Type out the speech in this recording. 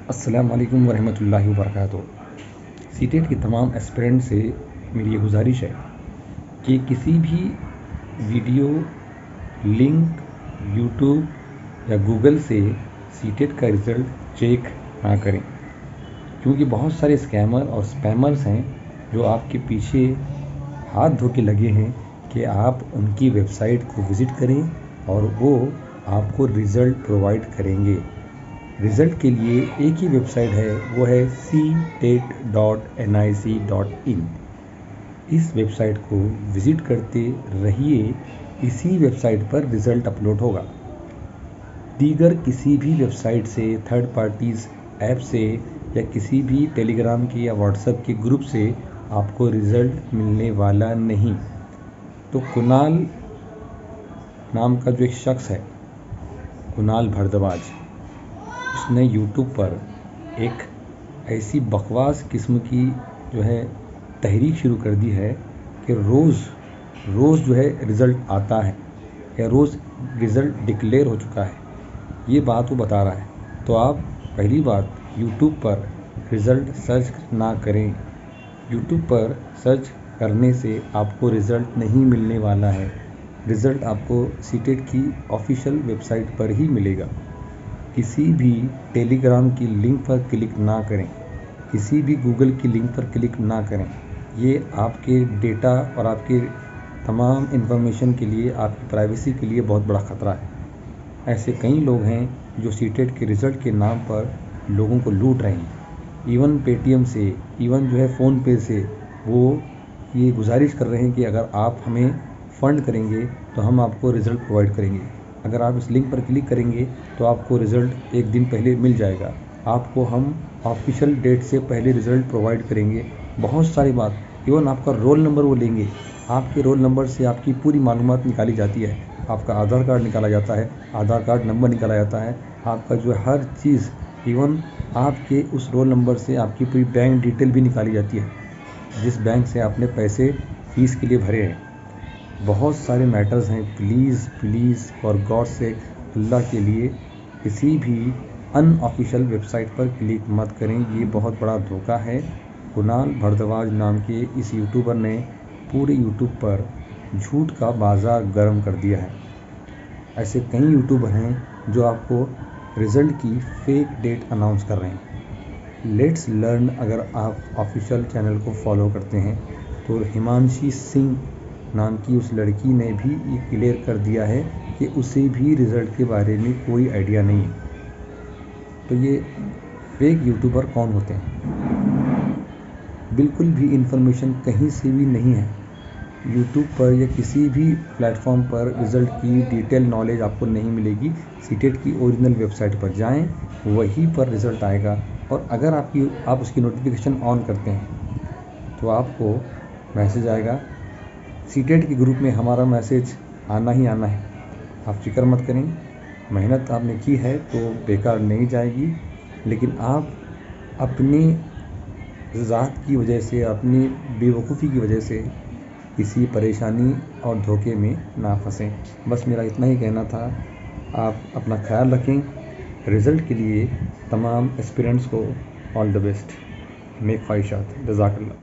अस्सलाम वालेकुम वरहमतुल्लाहि वबरकातुहू। सीटेट के तमाम एस्पिरेंट से मेरी ये गुजारिश है कि किसी भी वीडियो लिंक यूट्यूब या गूगल से सीटेट का रिज़ल्ट चेक ना करें, क्योंकि बहुत सारे स्कैमर और स्पैमर्स हैं जो आपके पीछे हाथ धो के लगे हैं कि आप उनकी वेबसाइट को विज़िट करें और वो आपको रिज़ल्ट प्रोवाइड करेंगे। रिज़ल्ट के लिए एक ही वेबसाइट है, वो है ctet.nic.in। इस वेबसाइट को विज़िट करते रहिए, इसी वेबसाइट पर रिज़ल्ट अपलोड होगा। दीगर किसी भी वेबसाइट से, थर्ड पार्टीज़ ऐप से या किसी भी टेलीग्राम के या व्हाट्सएप के ग्रुप से आपको रिज़ल्ट मिलने वाला नहीं। तो कुणाल नाम का जो एक शख्स है, कुणाल भारद्वाज, उसने यूट्यूब पर एक ऐसी बकवास किस्म की जो है तहरीक शुरू कर दी है कि रोज़ जो है रिज़ल्ट आता है या रोज़ रिज़ल्ट डिक्लेयर हो चुका है, ये बात वो बता रहा है। तो आप पहली बात यूट्यूब पर रिज़ल्ट सर्च ना करें। यूट्यूब पर सर्च करने से आपको रिज़ल्ट नहीं मिलने वाला है। रिज़ल्ट आपको सीटेट की ऑफिशियल वेबसाइट पर ही मिलेगा। किसी भी टेलीग्राम की लिंक पर क्लिक ना करें, किसी भी गूगल की लिंक पर क्लिक ना करें। ये आपके डेटा और आपके तमाम इन्फॉर्मेशन के लिए, आपकी प्राइवेसी के लिए बहुत बड़ा ख़तरा है। ऐसे कई लोग हैं जो सीटेट के रिज़ल्ट के नाम पर लोगों को लूट रहे हैं। इवन पेटीएम से, इवन जो है फ़ोनपे से वो ये गुजारिश कर रहे हैं कि अगर आप हमें फ़ंड करेंगे तो हम आपको रिज़ल्ट प्रोवाइड करेंगे। अगर आप इस लिंक पर क्लिक करेंगे तो आपको रिज़ल्ट एक दिन पहले मिल जाएगा, आपको हम ऑफिशियल डेट से पहले रिज़ल्ट प्रोवाइड करेंगे। बहुत सारी बात, इवन आपका रोल नंबर वो लेंगे। आपके रोल नंबर से आपकी पूरी मालूमात निकाली जाती है, आपका आधार कार्ड निकाला जाता है, आधार कार्ड नंबर निकाला जाता है, आपका जो हर चीज़, इवन आपके उस रोल नंबर से आपकी पूरी बैंक डिटेल भी निकाली जाती है, जिस बैंक से आपने पैसे फ़ीस के लिए भरे हैं। बहुत सारे मैटर्स हैं। प्लीज़ फॉर गॉड से, अल्लाह के लिए किसी भी अनऑफिशियल वेबसाइट पर क्लिक मत करें। ये बहुत बड़ा धोखा है। कुणाल भारद्वाज नाम के इस यूट्यूबर ने पूरे यूट्यूब पर झूठ का बाज़ार गर्म कर दिया है। ऐसे कई यूट्यूबर हैं जो आपको रिज़ल्ट की फेक डेट अनाउंस कर रहे हैं। लेट्स लर्न, अगर आप ऑफिशियल चैनल को फॉलो करते हैं तो हिमांशी सिंह नाम की उस लड़की ने भी ये क्लियर कर दिया है कि उसे भी रिज़ल्ट के बारे में कोई आइडिया नहीं है। तो ये फेक यूट्यूबर कौन होते हैं? बिल्कुल भी इन्फॉर्मेशन कहीं से भी नहीं है। यूट्यूब पर या किसी भी प्लेटफॉर्म पर रिज़ल्ट की डिटेल नॉलेज आपको नहीं मिलेगी। सीटेट की ओरिजिनल वेबसाइट पर जाएं, वहीं पर रिज़ल्ट आएगा। और अगर आप उसकी नोटिफिकेशन ऑन करते हैं तो आपको मैसेज आएगा। सीटेट के ग्रुप में हमारा मैसेज आना ही आना है। आप फ़िक्र मत करें, मेहनत आपने की है तो बेकार नहीं जाएगी। लेकिन आप अपनी ज़ात की वजह से, अपनी बेवकूफ़ी की वजह से किसी परेशानी और धोखे में ना फंसें। बस मेरा इतना ही कहना था। आप अपना ख्याल रखें। रिज़ल्ट के लिए तमाम एस्पिरेंट्स को ऑल द बेस्ट। नेक ख्वाहिशात। जज़ाकल्लाह।